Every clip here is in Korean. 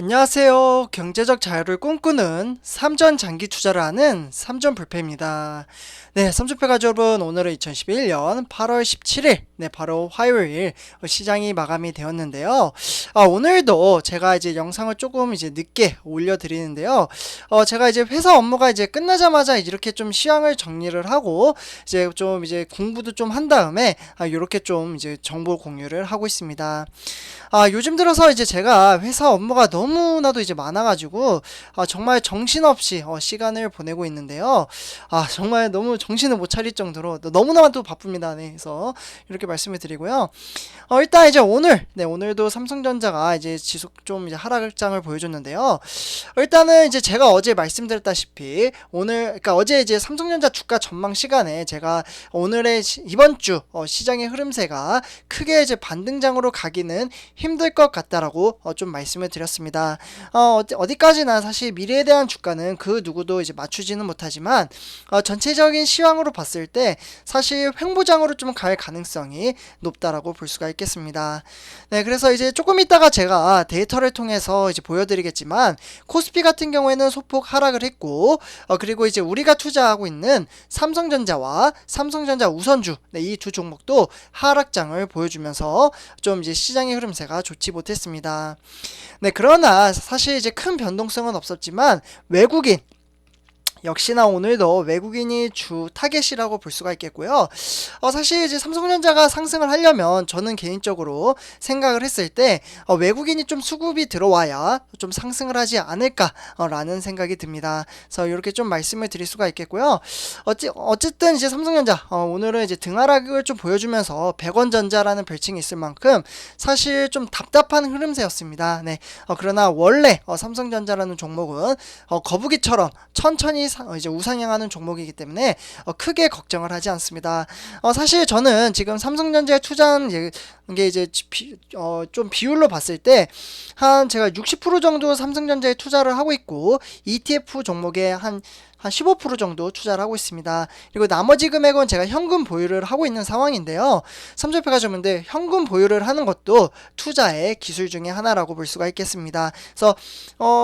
안녕하세요. 경제적 자유를 꿈꾸는 삼전 장기 투자를 하는 삼전불패입니다. 네, 삼전패 가족 여러분, 오늘은 2011년 8월 17일, 바로 화요일 시장이 마감이 되었는데요. 오늘도 제가 이제 영상을 조금 이제 늦게 올려드리는데요. 제가 이제 회사 업무가 이제 끝나자마자 이렇게 좀 시황을 정리를 하고 이제 좀 이제 공부도 좀 한 다음에 이렇게 좀 이제 정보 공유를 하고 있습니다. 요즘 들어서 이제 제가 회사 업무가 너무나도 이제 많아가지고 정말 정신없이 시간을 보내고 있는데요. 정말 너무 정신을 못 차릴 정도로 너무나도 바쁩니다. 네, 그래서 이렇게 말씀을 드리고요. 일단 이제 오늘도 삼성전자가 이제 지속 좀 이제 하락장을 보여줬는데요. 일단은 이제 제가 어제 말씀드렸다시피 그러니까 어제 이제 삼성전자 주가 전망 시간에 제가 오늘의 이번 주 시장의 흐름세가 크게 이제 반등장으로 가기는 힘들 것 같다라고 좀 말씀을 드렸습니다. 어디까지나 사실 미래에 대한 주가는 그 누구도 이제 맞추지는 못하지만 전체적인 시황으로 봤을 때 사실 횡보장으로 좀 갈 가능성이 높다라고 볼 수가 있겠습니다. 네, 그래서 이제 조금 있다가 제가 데이터를 통해서 이제 보여드리겠지만 코스피 같은 경우에는 소폭 하락을 했고 그리고 이제 우리가 투자하고 있는 삼성전자와 삼성전자 우선주 이 두 종목도 하락장을 보여주면서 좀 이제 시장의 흐름세가 좋지 못했습니다. 네, 그러나 사실 이제 큰 변동성은 없었지만 외국인 역시나 오늘도 외국인이 주 타겟이라고 볼 수가 있겠고요. 사실 이제 삼성전자가 상승을 하려면 저는 개인적으로 생각을 했을 때 외국인이 좀 수급이 들어와야 좀 상승을 하지 않을까라는 생각이 듭니다. 그래서 이렇게 좀 말씀을 드릴 수가 있겠고요. 어쨌든 이제 삼성전자 오늘은 이제 등하락을 좀 보여주면서 100원전자라는 별칭이 있을 만큼 사실 좀 답답한 흐름세였습니다. 네. 그러나 원래 삼성전자라는 종목은 거북이처럼 천천히 이제 우상향하는 종목이기 때문에 크게 걱정을 하지 않습니다. 사실 저는 지금 삼성전자에 투자한 게 이제 좀 비율로 봤을 때 한 제가 60% 정도 삼성전자에 투자를 하고 있고 ETF 종목에 한 15% 정도 투자를 하고 있습니다. 그리고 나머지 금액은 제가 현금 보유를 하고 있는 상황인데요. 삼성페 가져오는데 현금 보유를 하는 것도 투자의 기술 중에 하나라고 볼 수가 있겠습니다. 그래서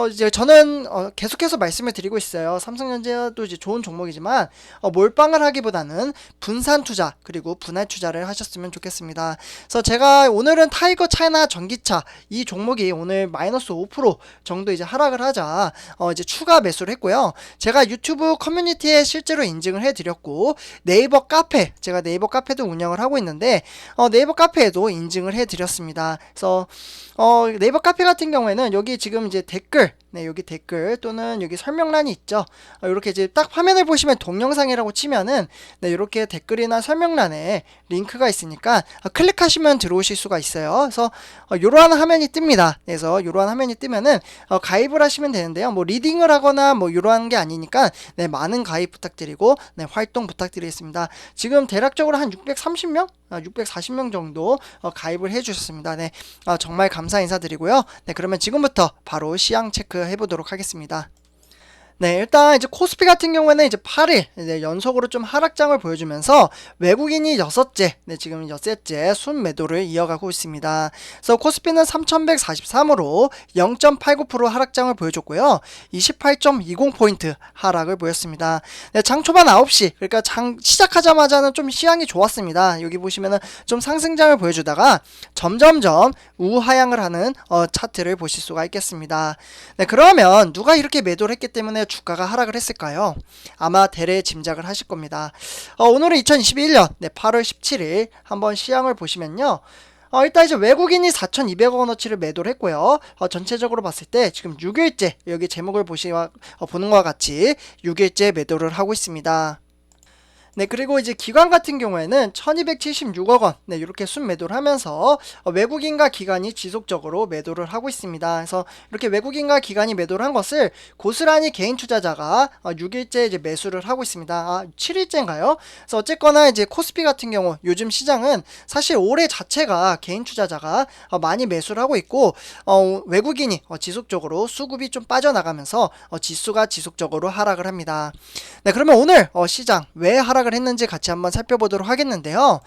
이제 저는 계속해서 말씀을 드리고 있어요. 삼성전자도 이제 좋은 종목이지만 몰빵을 하기보다는 분산 투자 그리고 분할 투자를 하셨으면 좋겠습니다. 그래서 제가 오늘은 타이거 차이나 전기차 이 종목이 오늘 마이너스 5% 정도 이제 하락을 하자 이제 추가 매수를 했고요. 제가 유튜브 커뮤니티에 실제로 인증을 해드렸고 제가 네이버 카페도 운영을 하고 있는데 네이버 카페에도 인증을 해드렸습니다. 그래서 네이버 카페 같은 경우에는 여기 지금 이제 여기 댓글 또는 여기 설명란이 있죠. 이렇게 이제 딱 화면을 보시면 동영상이라고 치면은 이렇게 댓글이나 설명란에 링크가 있으니까 클릭하시면 들어오실 수가 있어요. 그래서 이러한 화면이 뜹니다. 그래서 이러한 화면이 뜨면은 가입을 하시면 되는데요. 뭐 리딩을 하거나 뭐 이러한 게 아니니까 많은 가입 부탁드리고 활동 부탁드리겠습니다. 지금 대략적으로 한 630명? 640명 정도 가입을 해주셨습니다. 네, 정말 감사 인사드리고요. 네, 그러면 지금부터 바로 시황 체크해 보도록 하겠습니다. 네, 일단 이제 코스피 같은 경우에는 이제 8일 연속으로 좀 하락장을 보여주면서 외국인이 지금 여섯째 순매도를 이어가고 있습니다. 그래서 코스피는 3143으로 0.89% 하락장을 보여줬고요. 28.20포인트 하락을 보였습니다. 네, 장 초반 9시, 그러니까 장 시작하자마자는 좀 시향이 좋았습니다. 여기 보시면은 좀 상승장을 보여주다가 점점점 우하향을 하는 차트를 보실 수가 있겠습니다. 네, 그러면 누가 이렇게 매도를 했기 때문에 주가가 하락을 했을까요? 아마 대략 짐작을 하실 겁니다. 오늘은 2021년 8월 17일 한번 시향을 보시면요. 일단 이제 외국인이 4,200억 원어치를 매도를 했고요. 전체적으로 봤을 때 지금 6일째 여기 제목을 보는 것과 같이 6일째 매도를 하고 있습니다. 네, 그리고 이제 기관 같은 경우에는 1276억 원, 이렇게 순매도를 하면서 외국인과 기관이 지속적으로 매도를 하고 있습니다. 그래서 이렇게 외국인과 기관이 매도를 한 것을 고스란히 개인 투자자가 6일째 이제 매수를 하고 있습니다. 7일째인가요? 그래서 어쨌거나 이제 코스피 같은 경우 요즘 시장은 사실 올해 자체가 개인 투자자가 많이 매수를 하고 있고 외국인이 지속적으로 수급이 좀 빠져나가면서 지수가 지속적으로 하락을 합니다. 네, 그러면 오늘 시장 왜 하락을 하락을 했는지 같이 한번 살펴보도록 하겠는데요.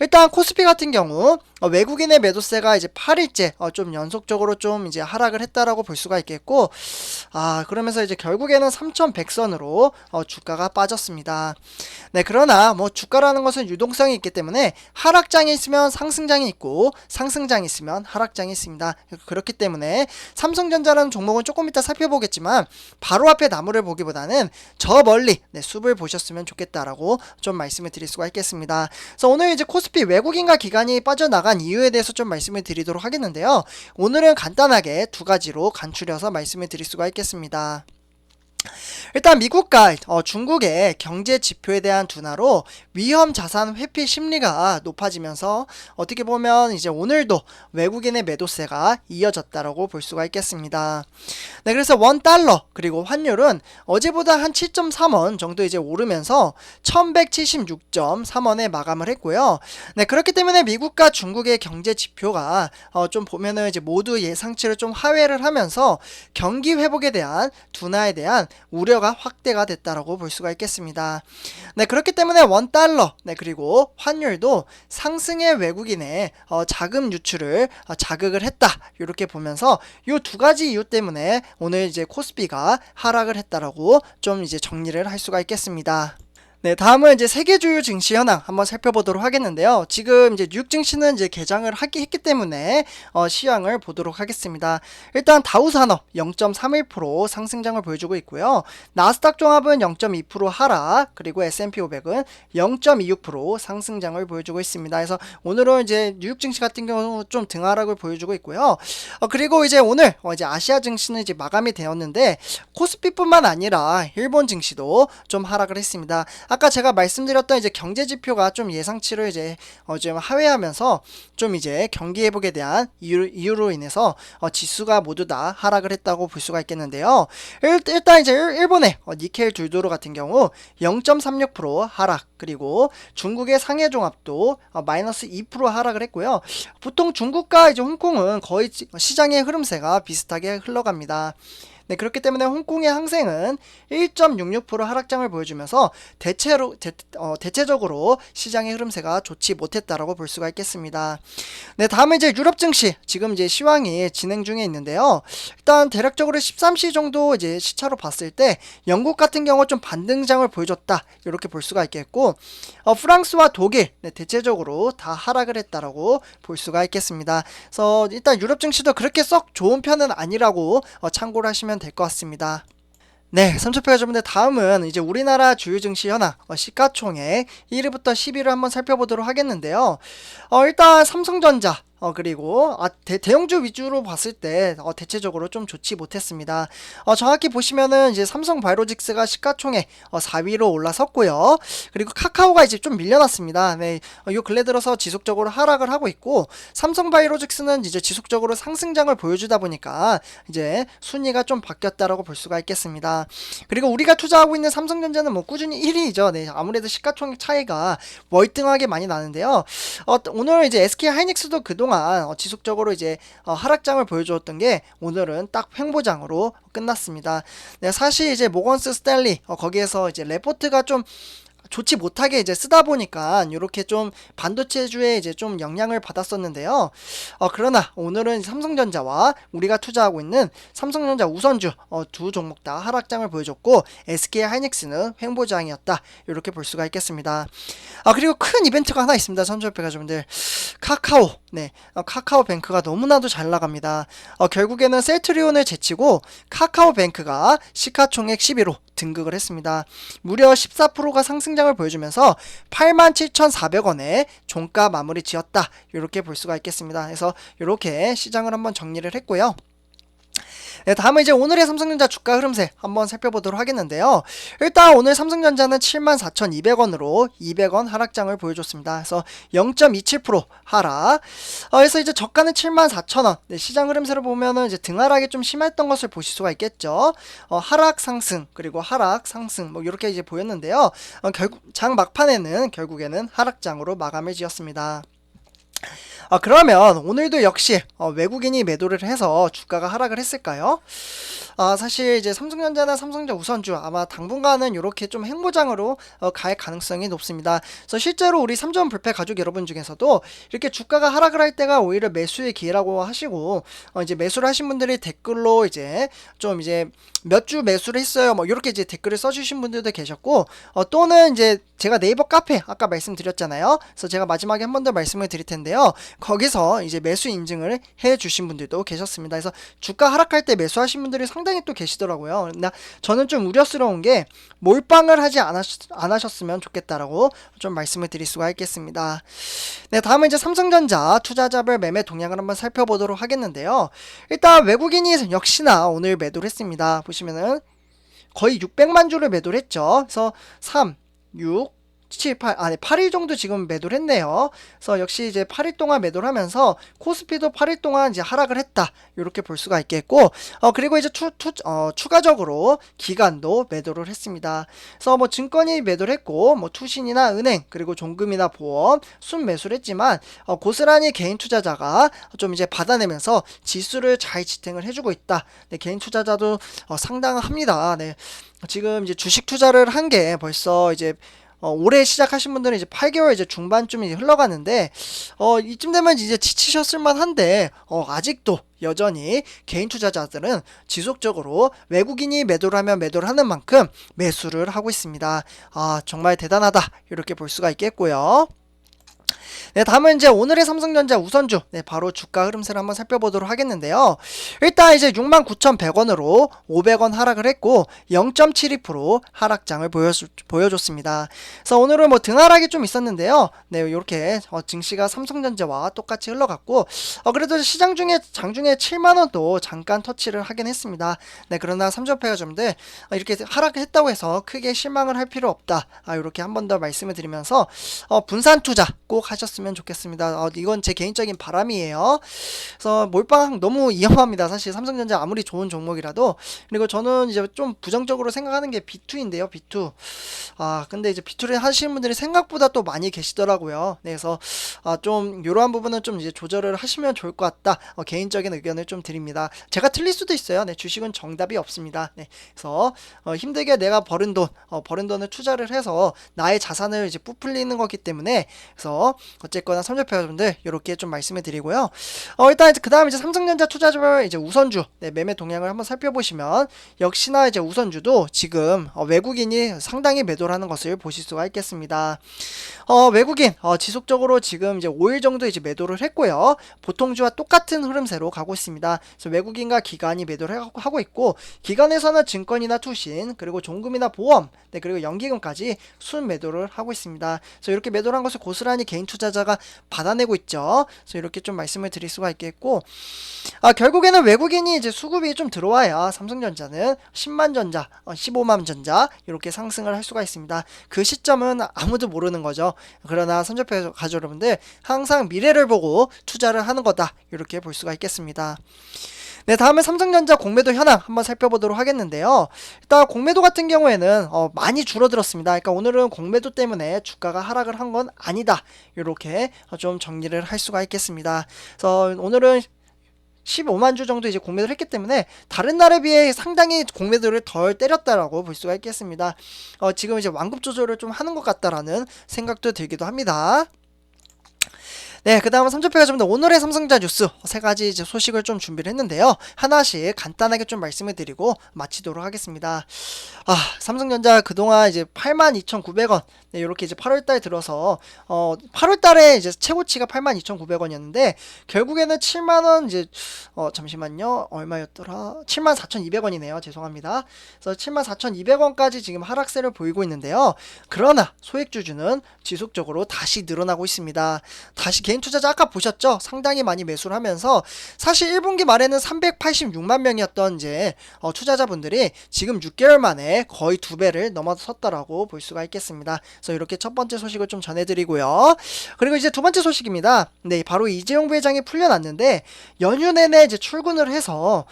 일단 코스피 같은 경우 외국인의 매도세가 이제 8일째 좀 연속적으로 좀 이제 하락을 했다라고 볼 수가 있겠고, 그러면서 이제 결국에는 3,100선으로 주가가 빠졌습니다. 네, 그러나 뭐 주가라는 것은 유동성이 있기 때문에 하락장이 있으면 상승장이 있고 상승장이 있으면 하락장이 있습니다. 그렇기 때문에 삼성전자라는 종목은 조금 이따 살펴보겠지만 바로 앞에 나무를 보기보다는 저 멀리 숲을 보셨으면 좋겠다라고 좀 말씀을 드릴 수가 있겠습니다. 그래서 오늘 이제 코스피 외국인과 기관이 빠져나간 이유에 대해서 좀 말씀을 드리도록 하겠는데요. 오늘은 간단하게 두 가지로 간추려서 말씀을 드릴 수가 있겠습니다. 일단 미국과 중국의 경제 지표에 대한 둔화로 위험 자산 회피 심리가 높아지면서 어떻게 보면 이제 오늘도 외국인의 매도세가 이어졌다라고 볼 수가 있겠습니다. 네, 그래서 원 달러 그리고 환율은 어제보다 한 7.3원 정도 이제 오르면서 1176.3원에 마감을 했고요. 네, 그렇기 때문에 미국과 중국의 경제 지표가 좀 보면은 이제 모두 예상치를 좀 하회를 하면서 경기 회복에 대한 둔화에 대한 우려가 확대가 됐다라고 볼 수가 있겠습니다. 네, 그렇기 때문에 원 달러 그리고 환율도 상승의 외국인의 자금 유출을 자극을 했다. 이렇게 보면서 이 두 가지 이유 때문에 오늘 이제 코스피가 하락을 했다라고 좀 이제 정리를 할 수가 있겠습니다. 네, 다음은 이제 세계 주요 증시 현황 한번 살펴보도록 하겠는데요. 지금 이제 뉴욕 증시는 이제 개장을 했기 때문에 시황을 보도록 하겠습니다. 일단 다우 산업 0.31% 상승장을 보여주고 있고요. 나스닥 종합은 0.2% 하락, 그리고 S&P 500은 0.26% 상승장을 보여주고 있습니다. 그래서 오늘은 이제 뉴욕 증시 같은 경우 좀 등하락을 보여주고 있고요. 그리고 이제 오늘 이제 아시아 증시는 이제 마감이 되었는데 코스피뿐만 아니라 일본 증시도 좀 하락을 했습니다. 아까 제가 말씀드렸던 이제 경제 지표가 좀 예상치를 이제 좀 하회하면서 좀 이제 경기 회복에 대한 이유로 인해서 지수가 모두 다 하락을 했다고 볼 수가 있겠는데요. 일단 이제 일본의 니켈 둘도로 같은 경우 0.36% 하락, 그리고 중국의 상해 종합도 마이너스 2% 하락을 했고요. 보통 중국과 이제 홍콩은 거의 시장의 흐름세가 비슷하게 흘러갑니다. 네, 그렇기 때문에 홍콩의 항생은 1.66% 하락장을 보여주면서 대체적으로 시장의 흐름세가 좋지 못했다라고 볼 수가 있겠습니다. 네, 다음은 이제 유럽 증시 지금 이제 시황이 진행 중에 있는데요. 일단 대략적으로 13시 정도 이제 시차로 봤을 때 영국 같은 경우 좀 반등장을 보여줬다 이렇게 볼 수가 있겠고, 프랑스와 독일 대체적으로 다 하락을 했다라고 볼 수가 있겠습니다. 그래서 일단 유럽 증시도 그렇게 썩 좋은 편은 아니라고 참고를 하시면 될 것 같습니다. 네, 삼촌표 여러분들, 다음은 이제 우리나라 주요 증시 현황 시가총액 1위부터 10위를 한번 살펴보도록 하겠는데요. 일단 삼성전자 그리고 대형주 위주로 봤을 때 대체적으로 좀 좋지 못했습니다. 정확히 보시면은 이제 삼성바이오로직스가 시가총액 4위로 올라섰고요. 그리고 카카오가 이제 좀 밀려났습니다. 네, 요 근래 들어서 지속적으로 하락을 하고 있고, 삼성바이오로직스는 이제 지속적으로 상승장을 보여주다 보니까 이제 순위가 좀 바뀌었다라고 볼 수가 있겠습니다. 그리고 우리가 투자하고 있는 삼성전자는 뭐 꾸준히 1위죠. 네, 아무래도 시가총액 차이가 월등하게 많이 나는데요. 오늘 이제 SK하이닉스도 그동안 지속적으로 이제 하락장을 보여주었던 게 오늘은 딱 횡보장으로 끝났습니다. 네, 사실 이제 모건스 스탠리 거기에서 이제 레포트가 좀 좋지 못하게 이제 쓰다 보니까 이렇게 좀 반도체주에 이제 좀 영향을 받았었는데요. 그러나 오늘은 삼성전자와 우리가 투자하고 있는 삼성전자 우선주 두 종목 다 하락장을 보여줬고, SK하이닉스는 횡보장이었다 이렇게 볼 수가 있겠습니다. 그리고 큰 이벤트가 하나 있습니다. 선조협회가족분들, 카카오. 네, 카카오뱅크가 너무나도 잘 나갑니다. 결국에는 셀트리온을 제치고 카카오뱅크가 시가총액 11호 등극을 했습니다. 무려 14%가 상승장을 보여주면서 87,400원에 종가 마무리 지었다 이렇게 볼 수가 있겠습니다. 그래서 이렇게 시장을 한번 정리를 했고요. 네, 다음은 이제 오늘의 삼성전자 주가 흐름세 한번 살펴보도록 하겠는데요. 일단 오늘 삼성전자는 74,200원으로 200원 하락장을 보여줬습니다. 그래서 0.27% 하락. 그래서 이제 저가는 74,000원. 네, 시장 흐름세를 보면은 이제 등하락이 좀 심했던 것을 보실 수가 있겠죠. 하락 상승 그리고 하락 상승 뭐 이렇게 이제 보였는데요. 결국 장 막판에는 결국에는 하락장으로 마감을 지었습니다. 그러면 오늘도 역시 외국인이 매도를 해서 주가가 하락을 했을까요? 사실 이제 삼성전자나 삼성전자 우선주 아마 당분간은 이렇게 좀 행보장으로 갈 가능성이 높습니다. 그래서 실제로 우리 삼전 불패 가족 여러분 중에서도 이렇게 주가가 하락을 할 때가 오히려 매수의 기회라고 하시고 이제 매수를 하신 분들이 댓글로 이제 좀 이제 몇 주 매수를 했어요. 뭐 이렇게 이제 댓글을 써주신 분들도 계셨고 또는 이제 제가 네이버 카페 아까 말씀드렸잖아요. 그래서 제가 마지막에 한 번 더 말씀을 드릴 텐데요. 거기서 이제 매수 인증을 해 주신 분들도 계셨습니다. 그래서 주가 하락할 때 매수하신 분들이 상당히 또 계시더라고요. 근데 저는 좀 우려스러운 게 몰빵을 하지 않으셨으면 좋겠다라고 좀 말씀을 드릴 수가 있겠습니다. 네, 다음은 이제 삼성전자 투자자별 매매 동향을 한번 살펴보도록 하겠는데요. 일단 외국인이 역시나 오늘 매도를 했습니다. 보시면은 거의 600만 주를 매도를 했죠. 그래서 3, 6, 7, 8, 8일 정도 지금 매도를 했네요. 그래서 역시 이제 8일 동안 매도를 하면서 코스피도 8일 동안 이제 하락을 했다. 이렇게 볼 수가 있겠고, 그리고 이제 추가적으로 기관도 매도를 했습니다. 그래서 뭐 증권이 매도를 했고, 뭐 투신이나 은행, 그리고 종금이나 보험, 순매수를 했지만, 고스란히 개인 투자자가 좀 이제 받아내면서 지수를 잘 지탱을 해주고 있다. 네, 개인 투자자도 상당합니다. 네. 지금 이제 주식 투자를 한 게 벌써 이제 올해 시작하신 분들은 이제 8개월 이제 중반쯤이 흘러가는데 이쯤 되면 이제 지치셨을 만한데 아직도 여전히 개인 투자자들은 지속적으로 외국인이 매도를 하면 매도를 하는 만큼 매수를 하고 있습니다. 정말 대단하다 이렇게 볼 수가 있겠고요. 네, 다음은 이제 오늘의 삼성전자 우선주, 네, 바로 주가 흐름세를 한번 살펴보도록 하겠는데요. 일단 이제 69,100원으로 500원 하락을 했고 0.72% 하락장을 보여줬습니다. 그래서 오늘은 뭐 등하락이 좀 있었는데요. 네, 이렇게 증시가 삼성전자와 똑같이 흘러갔고 그래도 시장 중에 장중에 7만원도 잠깐 터치를 하긴 했습니다. 네, 그러나 삼전패가 좀들 이렇게 하락을 했다고 해서 크게 실망을 할 필요 없다. 이렇게 한 번 더 말씀을 드리면서 분산 투자 꼭 하셨으면 좋겠습니다. 이건 제 개인적인 바람이에요. 그래서 몰빵 너무 위험합니다. 사실 삼성전자 아무리 좋은 종목이라도. 그리고 저는 이제 좀 부정적으로 생각하는 게 B2인데요. B2. 근데 이제 B2를 하시는 분들이 생각보다 또 많이 계시더라고요. 네, 그래서 좀 이러한 부분은 좀 이제 조절을 하시면 좋을 것 같다. 개인적인 의견을 좀 드립니다. 제가 틀릴 수도 있어요. 네, 주식은 정답이 없습니다. 네, 그래서 힘들게 내가 버는 돈을 투자를 해서 나의 자산을 이제 부풀리는 거기 때문에 그래서 어쨌거나 삼전패 여러분들 이렇게 좀 말씀을 드리고요. 일단 그 다음 이제 삼성전자 투자자별 이제 우선주 매매 동향을 한번 살펴보시면 역시나 이제 우선주도 지금 외국인이 상당히 매도를 하는 것을 보실 수가 있겠습니다. 외국인 지속적으로 지금 이제 5일 정도 이제 매도를 했고요. 보통주와 똑같은 흐름세로 가고 있습니다. 그래서 외국인과 기관이 매도를 하고 있고 기관에서는 증권이나 투신 그리고 종금이나 보험 그리고 연기금까지 순 매도를 하고 있습니다. 그래서 이렇게 매도를 한 것을 고스란히 개인 투자자가 받아내고 있죠. 그래서 이렇게 좀 말씀을 드릴 수가 있겠고 결국에는 외국인이 이제 수급이 좀 들어와야 삼성전자는 10만 전자, 15만 전자 이렇게 상승을 할 수가 있습니다. 그 시점은 아무도 모르는 거죠. 그러나 삼전패 가족 여러분들 항상 미래를 보고 투자를 하는 거다 이렇게 볼 수가 있겠습니다. 네, 다음에 삼성전자 공매도 현황 한번 살펴보도록 하겠는데요. 일단 공매도 같은 경우에는 많이 줄어들었습니다. 그러니까 오늘은 공매도 때문에 주가가 하락을 한 건 아니다. 이렇게 좀 정리를 할 수가 있겠습니다. 그래서 오늘은 15만 주 정도 이제 공매도를 했기 때문에 다른 날에 비해 상당히 공매도를 덜 때렸다라고 볼 수가 있겠습니다. 지금 이제 완급 조절을 좀 하는 것 같다라는 생각도 들기도 합니다. 네, 그 다음은 삼전패가 좀 더 오늘의 삼성전자 뉴스 세 가지 이제 소식을 좀 준비를 했는데요. 하나씩 간단하게 좀 말씀을 드리고 마치도록 하겠습니다. 삼성전자 그동안 이제 82,900원 네, 이렇게 이제 8월달 들어서 8월달에 이제 최고치가 82,900원이었는데 결국에는 7만원 이제 잠시만요 얼마였더라 74,200원이네요 죄송합니다. 그래서 74,200원까지 지금 하락세를 보이고 있는데요. 그러나 소액주주는 지속적으로 다시 늘어나고 있습니다. 다시 개인 투자자 아까 보셨죠? 상당히 많이 매수를 하면서 사실 1분기 말에는 386만 명이었던 이제 투자자분들이 지금 6개월 만에 거의 2배를 넘어섰다라고 볼 수가 있겠습니다. 그래서 이렇게 첫 번째 소식을 좀 전해드리고요. 그리고 이제 두 번째 소식입니다. 네, 바로 이재용 부회장이 풀려났는데 연휴 내내 이제 출근을 해서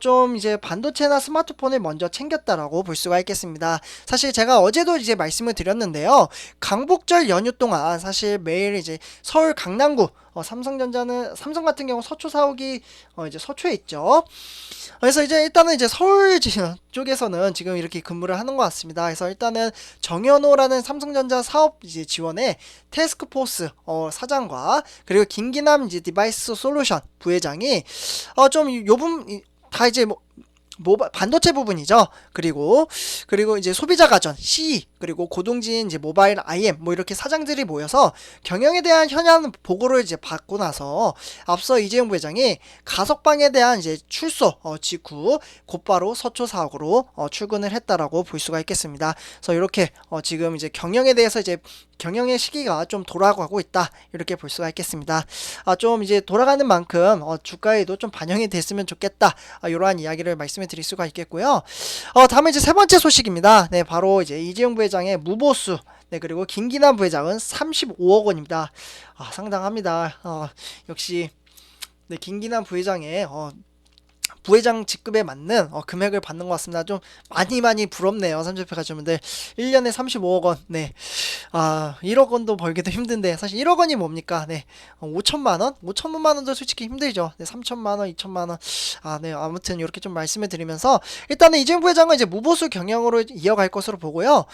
좀 이제 반도체나 스마트폰을 먼저 챙겼다라고 볼 수가 있겠습니다. 사실 제가 어제도 이제 말씀을 드렸는데요. 강복절 연휴 동안 사실 매일 이제 서울 강남구, 삼성전자는 삼성 같은 경우 서초 사옥이 이제 서초에 있죠. 그래서 이제 일단은 이제 서울 쪽에서는 지금 이렇게 근무를 하는 것 같습니다. 그래서 일단은 정현호라는 삼성전자 사업 이제 지원의 태스크포스 사장과 그리고 김기남 이제 디바이스 솔루션 부회장이 좀 요분 다 이제 뭐 반도체 부분이죠. 그리고 이제 소비자 가전 CE 그리고 고동진 이제 모바일 IM 뭐 이렇게 사장들이 모여서 경영에 대한 현안 보고를 이제 받고 나서 앞서 이재용 부회장이 가석방에 대한 이제 출소 직후 곧바로 서초 사옥으로 출근을 했다라고 볼 수가 있겠습니다. 그래서 이렇게 지금 이제 경영에 대해서 이제 경영의 시기가 좀 돌아가고 있다 이렇게 볼 수가 있겠습니다. 좀 이제 돌아가는 만큼 주가에도 좀 반영이 됐으면 좋겠다 이러한 이야기를 말씀을 드릴 수가 있겠고요. 다음에 이제 세 번째 소식입니다. 네, 바로 이제 이재용 부회장의 무보수 네, 그리고 김기남 부회장은 35억 원입니다. 상당합니다. 역시 네, 김기남 부회장의 부회장 직급에 맞는 금액을 받는 것 같습니다. 좀 많이 부럽네요. 삼성페 가져오는데 1년에 35억 원. 네. 1억 원도 벌기도 힘든데 사실 1억 원이 뭡니까? 네. 5천만 원? 5천만 원도 솔직히 힘들죠. 네. 3천만 원, 2천만 원. 네. 아무튼 이렇게 좀 말씀을 드리면서 일단은 이재용 부회장은 이제 무보수 경영으로 이어갈 것으로 보고요.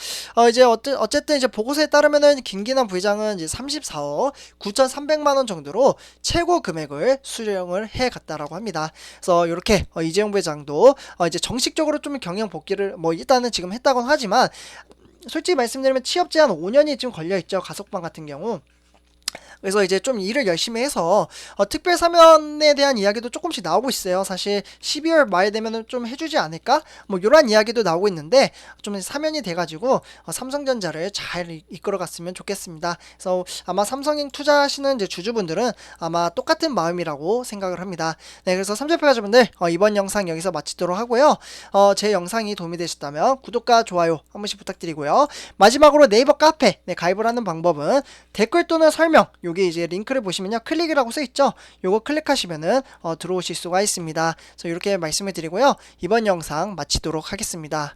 이제 어쨌든 이제 보고서에 따르면은 김기남 부회장은 이제 34억 9,300만 원 정도로 최고 금액을 수령을 해 갔다라고 합니다. 그래서 이렇게 이재용 부회장도 이제 정식적으로 좀 경영 복귀를 뭐 일단은 지금 했다곤 하지만 솔직히 말씀드리면 취업 제한 5년이 지금 걸려 있죠. 가석방 같은 경우. 그래서 이제 좀 일을 열심히 해서 특별 사면에 대한 이야기도 조금씩 나오고 있어요. 사실 12월 말 되면은 좀 해주지 않을까? 뭐 이런 이야기도 나오고 있는데 좀 사면이 돼가지고 삼성전자를 잘 이끌어갔으면 좋겠습니다. 그래서 아마 삼성행 투자하시는 이제 주주분들은 아마 똑같은 마음이라고 생각을 합니다. 네, 그래서 삼성페 가족분들 이번 영상 여기서 마치도록 하고요. 제 영상이 도움이 되셨다면 구독과 좋아요 한 번씩 부탁드리고요. 마지막으로 네이버 카페 가입을 하는 방법은 댓글 또는 설명 여기 이제 링크를 보시면요 클릭이라고 써있죠. 요거 클릭하시면은 들어오실 수가 있습니다. 그래서 이렇게 말씀을 드리고요. 이번 영상 마치도록 하겠습니다.